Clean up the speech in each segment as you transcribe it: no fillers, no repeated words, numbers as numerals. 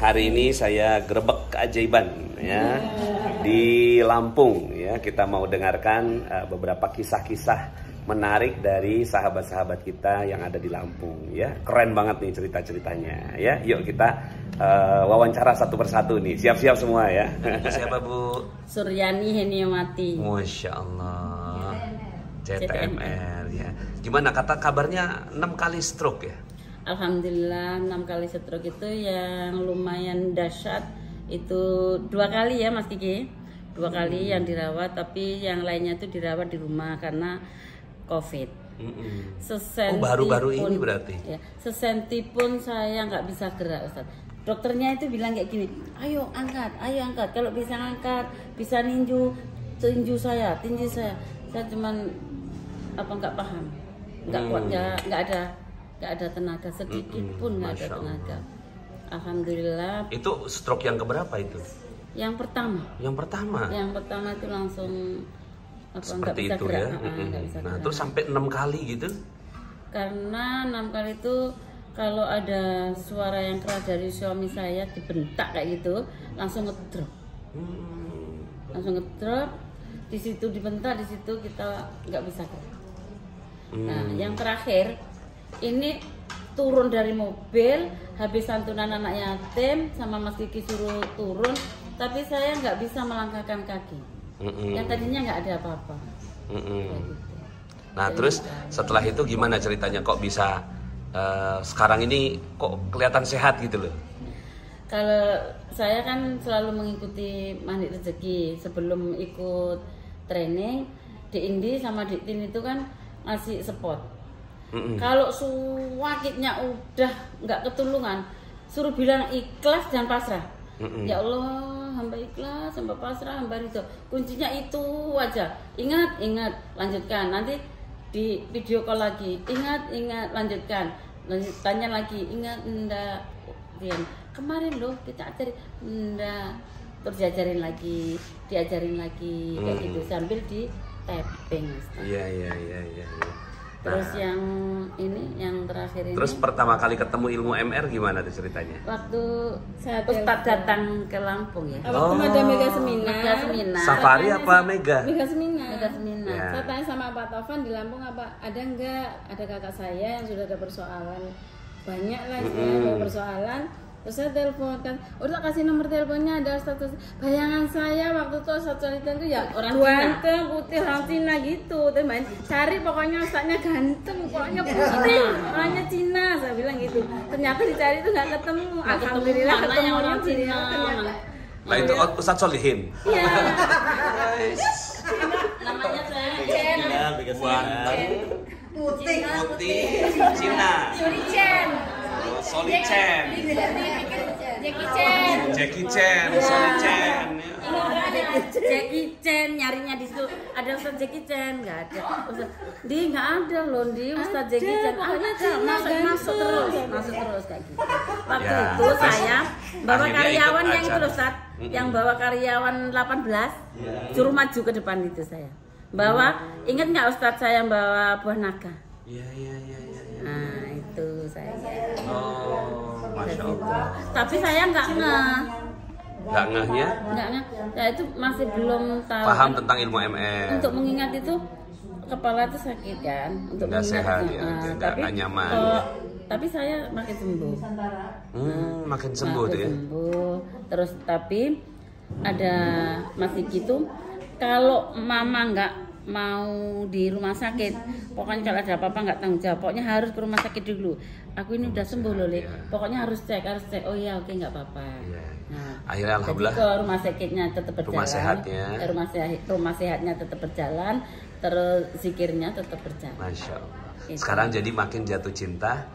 Hari ini saya grebek keajaiban ya di Lampung ya. Kita mau dengarkan beberapa kisah-kisah menarik dari sahabat-sahabat kita yang ada di Lampung ya. Keren banget nih cerita-ceritanya ya. Yuk kita wawancara satu persatu nih. Siap-siap semua ya. Siapa Bu? Suryani Heniomati. Masya Allah. CTMR ya. Gimana kabarnya 6 kali stroke ya? Alhamdulillah 6 kali stroke itu yang lumayan dahsyat itu 2 kali ya Mas Kiki. 2 kali yang dirawat, tapi yang lainnya itu dirawat di rumah karena COVID. Baru-baru ini berarti? Ya, sesenti pun saya nggak bisa gerak Ustaz. Dokternya itu bilang kayak gini, ayo angkat, kalau bisa angkat, bisa tinju saya. Saya cuman nggak paham, nggak kuat, nggak ada tenaga sedikit pun, nggak ada tenaga. Alhamdulillah. Itu stroke yang keberapa itu? Yang pertama. Yang pertama itu langsung seperti itu gerak, ya. Nah, terus sampai 6 kali gitu? Karena 6 kali itu kalau ada suara yang keras dari suami saya dibentak kayak gitu, langsung ngedrop. Langsung ngedrop. Di situ dibentak, di situ kita nggak bisa gerak. Nah, yang terakhir ini turun dari mobil, habis santunan anak yatim sama Mas Kiki suruh turun, tapi saya nggak bisa melangkahkan kaki. Yang tadinya nggak ada apa-apa. Gitu. Nah, jadi, terus setelah itu gimana ceritanya kok bisa sekarang ini kok kelihatan sehat gitu loh? Kalau saya kan selalu mengikuti Magnet Rezeki. Sebelum ikut training di Indi sama di Tin itu kan ngasih support. Kalau sakitnya udah nggak ketulungan, suruh bilang ikhlas dan pasrah. Ya Allah, hamba ikhlas, hamba pasrah, hamba ridho. Kuncinya itu aja. Ingat, lanjutkan. Nanti di video call lagi. Ingat, lanjutkan. Tanya lagi, ingat enggak? Kemarin loh kita ajarin enggak. Terus diajarin lagi kayak gitu sambil di tapping. Iya. Terus yang terakhir ini. Terus pertama kali ketemu ilmu MR gimana tuh ceritanya? Waktu Ustadz datang ke Lampung ya. Waktu ada Mega Seminar. Safari apa Mega? Mega Seminar. Ya. Saya tanya sama Pak Taufan di Lampung ada kakak saya yang sudah ada persoalan. Banyak lah ada persoalan. Terus saya telepon kan, udah kasih nomor teleponnya, ada status. Bayangan saya waktu itu Ustadz itu ya orang ganteng, putih, orang Cina gitu, teman. Cari pokoknya Ustadznya ganteng, pokoknya putih, orangnya Cina, saya bilang gitu. Ternyata dicari itu nggak ketemu. Alhamdulillah ketemu orang Cina. Nah itu Ustadz Solihin. Iya. Namanya saya putih, Cina. Soli Chen. Jackie Chan, Soli Chen. Jackie Chan nyarinya di situ. Ada Ustadz Jackie Chan, nggak ada. Nggak ada loh, Ustadz Jackie Chan. Masuk terus kayak gitu. Waktu itu saya bawa karyawan yang itu loh, Ustadz, yang bawa karyawan 18, suruh maju ke depan itu saya. Ingat nggak Ustadz saya bawa buah naga? Iya. Nah itu saya. Masya Allah. Tapi saya nggak ngeh. Nggak ngehnya? Nggak ngeh. Ya itu masih belum tahu. Paham tentang ilmu MR. Untuk mengingat itu kepala itu sakit kan. Untuk nggak sehat ya. Nggak nyaman. Tapi saya makin sembuh. Makin sembuh tuh ya. Terus tapi ada Mas Kiki tuh kalau mama nggak mau di rumah sakit, pokoknya kalau ada apa-apa nggak tanggung jawab, pokoknya harus ke rumah sakit dulu. Aku ini udah sembuh loh, pokoknya harus cek. Oh iya, oke, nggak apa-apa. Nah, akhirnya alhamdulillah ke rumah sakitnya tetap berjalan, rumah sehatnya tetap berjalan, terus zikirnya tetap berjalan. Masya Allah. Sekarang jadi makin jatuh cinta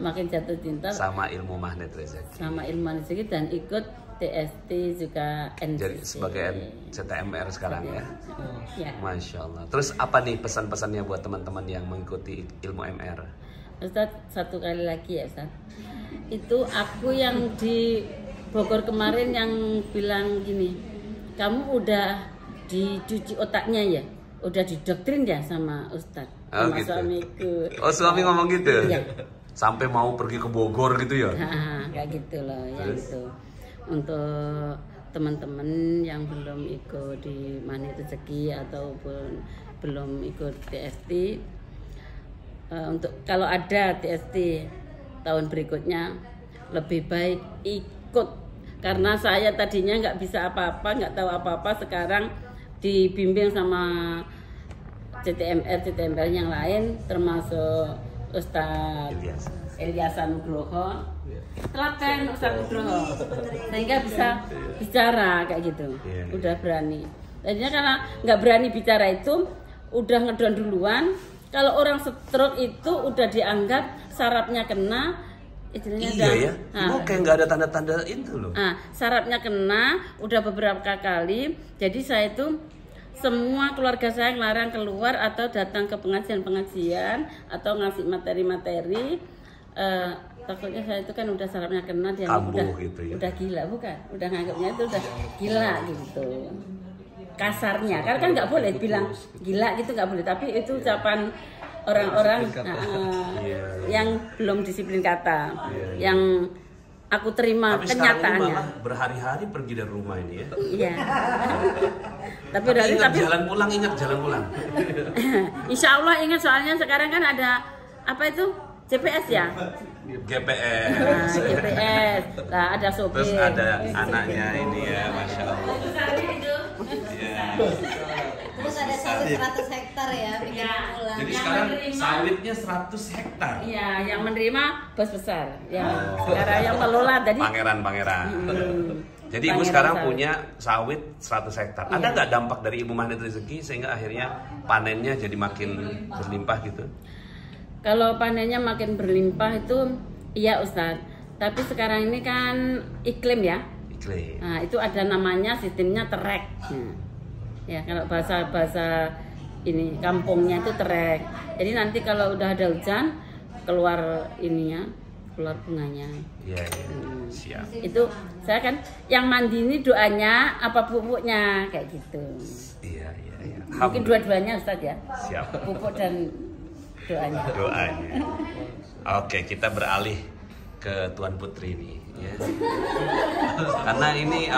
sama ilmu Magnet Rezeki. Dan ikut TST juga NCC. Jadi sebagai CTMR sekarang ya. Masya Allah. Terus apa nih pesan-pesannya buat teman-teman yang mengikuti ilmu MR? Ustadz, satu kali lagi ya Ustadz. Itu aku yang di Bogor kemarin yang bilang gini, kamu udah dicuci otaknya ya? Udah didoktrin ya sama Ustadz, sama gitu. Suamiku. Oh, suami ngomong gitu? Iya. Sampai mau pergi ke Bogor gitu ya? Nah, kayak gitu loh, ya itu. untuk teman-teman yang belum ikut di Magnet Rezeki ataupun belum ikut TST, untuk kalau ada TST tahun berikutnya lebih baik ikut, karena saya tadinya nggak bisa apa-apa, nggak tahu apa-apa, sekarang dibimbing sama CTMR yang lain, termasuk Ustadz Ilyasa Nugroho, telaten Ustadz Nugroho, sehingga bisa bicara kayak gitu, udah berani. Tadinya karena nggak berani bicara itu, udah ngedon duluan. Kalau orang stroke itu udah dianggap sarafnya kena, istilahnya iya ya, kayak nggak ada tanda-tanda itu loh. Sarafnya kena, udah beberapa kali. Jadi saya itu semua keluarga saya ngelarang keluar atau datang ke pengajian atau ngasih materi-materi. Takutnya saya itu kan udah sarafnya kena, dia udah gila, bukan? Udah nganggapnya itu udah gila gitu. Kasarnya kan nggak boleh bilang gila gitu, nggak boleh, tapi itu ucapan orang-orang yang belum disiplin kata, yang aku terima tapi kenyataannya. Tapi malah berhari-hari pergi dari rumah ini ya. Iya. tapi ingat jalan pulang. Insya Allah ingat, soalnya sekarang kan ada apa itu GPS ya. GPS. GPS. Nah, ada sopir. Terus ada anaknya ini ya, masya Allah. Terus ada sawit 100 hektar ya, bikin pulang. Jadi sekarang sawitnya 100 hektar. Iya, yang menerima bos besar. Sekarang yang mengelola tadi pangeran. Jadi ibu sekarang punya sawit 100 hektar. Ada nggak dampak dari Ibu Magnet Rezeki sehingga akhirnya panennya jadi makin berlimpah gitu? Kalau panennya makin berlimpah itu iya Ustadz. Tapi sekarang ini kan iklim ya. Iklim. Nah, itu ada namanya sistemnya terek. Ya, kalau bahasa ini kampungnya itu terek. Jadi nanti kalau udah ada hujan keluar ininya, keluar bunganya. Iya. Siap. Itu saya kan yang mandi ini doanya apa pupuknya kayak gitu. Iya. Mungkin dua-duanya Ustadz ya. Siap. Pupuk dan doanya. Oke, kita beralih ke Tuan Putri ini ya. Karena ini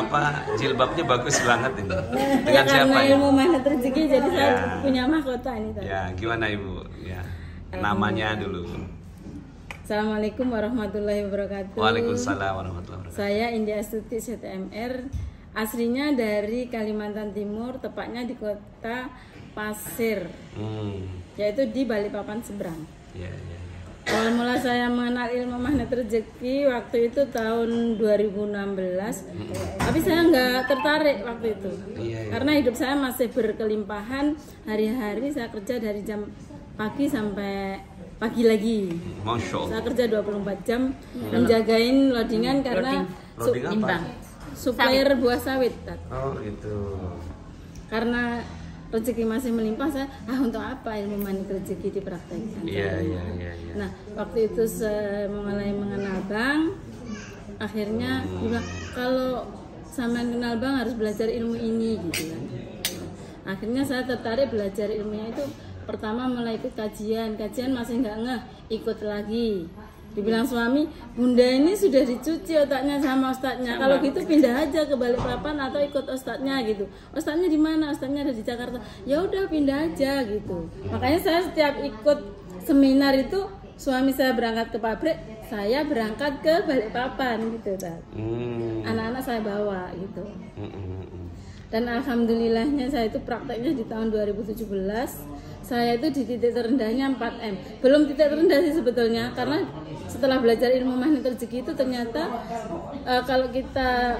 jilbabnya bagus banget ini. Dengan siapa karena ya? ilmu Magnet Rezeki jadi saya punya mahkota ini tadi. Ya, gimana Ibu? Ya. Namanya dulu. Assalamualaikum warahmatullahi wabarakatuh. Waalaikumsalam warahmatullahi wabarakatuh. Saya India Astuti CTMR, aslinya dari Kalimantan Timur, tepatnya di kota Pasir. Yaitu di Balikpapan seberang. Iya. Awal mula saya mengenal ilmu Magnet Rezeki waktu itu tahun 2016. Tapi saya nggak tertarik waktu itu. Karena hidup saya masih berkelimpahan. Hari-hari saya kerja dari jam pagi sampai pagi lagi. Masya Allah. Saya kerja 24 jam menjagain loadingan karena supplier buah sawit. Oh gitu. Karena rezeki masih melimpah, saya untuk apa ilmu Magnet Rezeki dipraktekkan. Iya. Nah, waktu itu saya mulai mengenal Bang. Akhirnya dia bilang, kalau sampean kenal Bang harus belajar ilmu ini gitu kan. Akhirnya saya tertarik belajar ilmunya itu. Pertama mulai ikut kajian masih nggak ngeh, ikut lagi. Dibilang suami, bunda ini sudah dicuci otaknya sama ustadznya. Kalau gitu pindah aja ke Balikpapan atau ikut ustadznya gitu. Ustadznya di mana? Ustadznya ada di Jakarta. Ya udah pindah aja gitu. Makanya saya setiap ikut seminar itu, suami saya berangkat ke pabrik, saya berangkat ke Balikpapan gitu. Anak-anak saya bawa gitu. Dan alhamdulillahnya saya itu prakteknya di tahun 2017. Saya itu di titik terendahnya 4M. Belum titik terendah sih sebetulnya, karena setelah belajar ilmu Magnet Rezeki itu ternyata kalau kita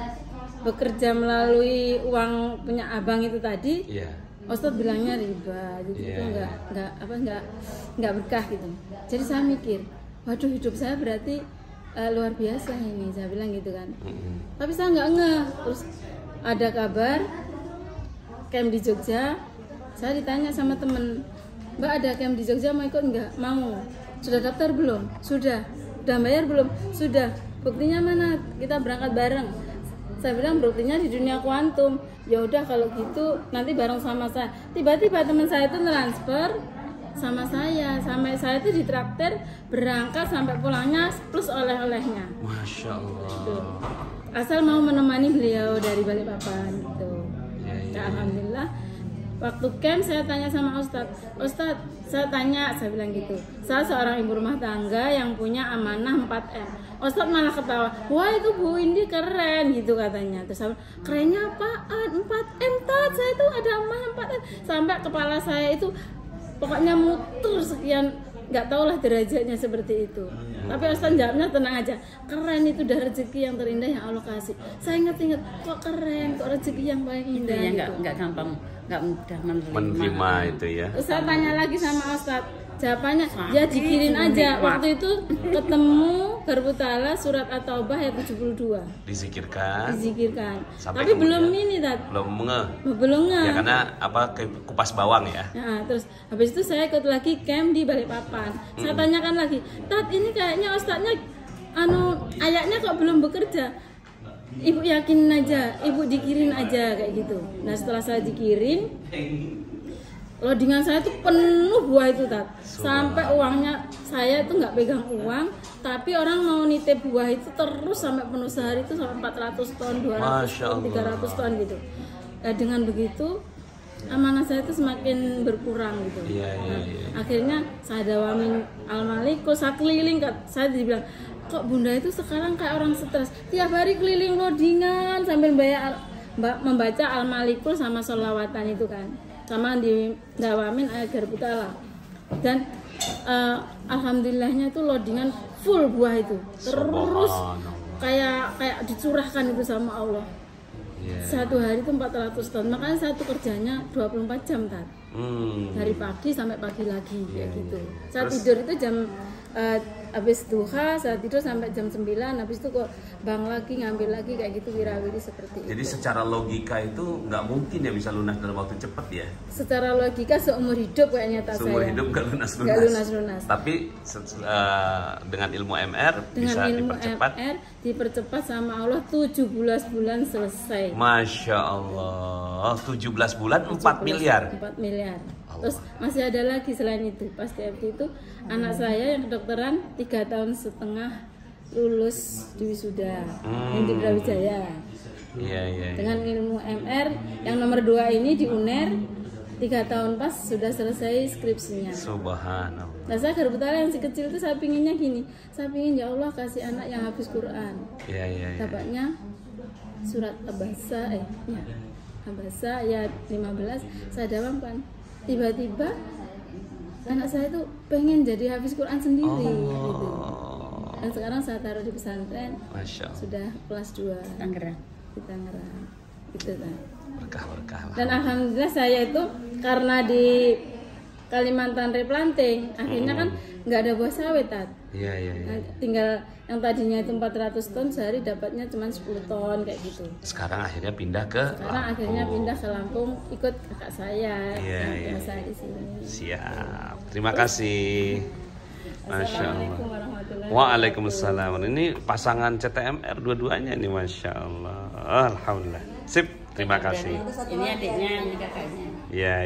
bekerja melalui uang punya abang itu tadi, Ustadz bilangnya riba, jadi itu nggak berkah gitu. Jadi saya mikir, waduh hidup saya berarti luar biasa ini, saya bilang gitu kan. Tapi saya nggak ngeh. Terus ada kabar camp di Jogja, saya ditanya sama temen, Mbak ada camp di Jogja mau ikut nggak? Mau. Sudah daftar belum? Sudah. Udah bayar belum? Sudah. Buktinya mana? Kita berangkat bareng. Saya bilang buktinya di dunia kuantum. Ya udah kalau gitu nanti bareng sama saya. Tiba-tiba teman saya itu transfer sama saya, sampai saya itu ditraktir berangkat sampai pulangnya plus oleh-olehnya. Masya Allah. asal mau menemani beliau dari Balikpapan gitu. Ya. Nah, alhamdulillah waktu camp saya tanya sama Ustadz, saya bilang gitu, saya seorang ibu rumah tangga yang punya amanah 4M. Ustadz malah ketawa, wah itu Bu Indi keren gitu katanya. Terus saya, kerennya apaan? 4M Tat, saya itu ada amanah 4M. Sampai kepala saya itu pokoknya muter sekian, nggak tahulah derajatnya seperti itu. Tapi Ustadz jawabnya tenang aja, keren itu udah rezeki yang terindah yang Allah kasih. Saya ingat kok keren, kok rezeki yang paling indah. Ya gitu. nggak gampang, nggak mudah Menerima itu ya. Terus saya tanya lagi sama Ustadz, jawabannya ya dikirin aja. Waktu itu ketemu Garbu Ta'ala surat At-Taubah ayat 72 Dizikirkan. Sampai tapi kemudian, belum ini Tat. belum nge. Ya karena apa, kupas bawang ya. Nah, terus habis itu saya ikut lagi camp di Balikpapan. Saya tanyakan lagi, Tat ini kayaknya Ustadznya ayatnya kok belum bekerja. Ibu yakin aja, ibu dikirin aja kayak gitu. Nah setelah saya dikirin, loadingan saya tuh penuh buah itu Tat. Sampai uangnya saya tuh nggak pegang uang, tapi orang mau nitip buah itu terus sampai penuh sehari itu sampai 400 ton, 200 ton, 300 ton gitu. Nah, dengan begitu amanah saya itu semakin berkurang gitu. Iya. Akhirnya saya dawamin Al-Malikul, saya keliling, saya dibilang kok Bunda itu sekarang kayak orang stres, tiap hari keliling loadingan sambil membaca Al-Malikul sama sholawatan itu kan, sama didawamin ayat Garbu Ta'ala. Dan alhamdulillahnya itu loadingan full buah itu, terus kayak dicurahkan itu sama Allah. Satu hari itu 400 ton, makanya satu kerjanya 24 jam Tat. Dari pagi sampai pagi lagi kayak gitu. Saya tidur itu jam habis duha, saya tidur sampai jam 9, habis itu kok bang lagi ngambil lagi kayak gitu, wirawiri seperti itu. Jadi secara logika itu nggak mungkin ya bisa lunas dalam waktu cepat ya. Secara logika seumur hidup kayaknya tak Seumur saya. hidup nggak lunas. Tapi dengan ilmu MR bisa dipercepat. MR dipercepat sama Allah 17 bulan selesai. Masya Allah, 17 bulan 4 miliar. 4 miliar. Terus masih ada lagi selain itu. Pas TFT itu anak saya yang kedokteran 3 tahun setengah lulus di wisuda di Brawijaya. Iya. Dengan ilmu MR yang nomor 2 ini di UNER 3 tahun pas sudah selesai skripsinya. Subhanallah. Nah saya Garbu Ta'ala yang si kecil itu saya pinginnya gini, saya pingin ya Allah kasih anak yang habis Quran. Iya. Dapatnya surat Abasa Abasa ayat 15 saya dawamkan. Tiba-tiba anak saya tuh pengen jadi hafiz Quran sendiri gitu. Dan sekarang saya taruh di pesantren. Masya Allah. Sudah kelas 2 Tangerang. di Tangerang. Gitu kan. Berkah. Dan alhamdulillah saya itu karena di Kalimantan replanting, akhirnya kan nggak ada buah sawit Tat. Iya. Nah, tinggal yang tadinya itu 400 ton sehari dapatnya cuma 10 ton kayak gitu. Sekarang akhirnya pindah ke Lampung ikut kakak saya yang biasa di sini. Siap. Terima kasih. Masya Allah. Assalamualaikum warahmatullahi Waalaikumsalam. Ini pasangan CTMR dua-duanya nih, Masya Allah. Alhamdulillah. Sip. Terima kasih. Ini adiknya, ini kakaknya. Iya.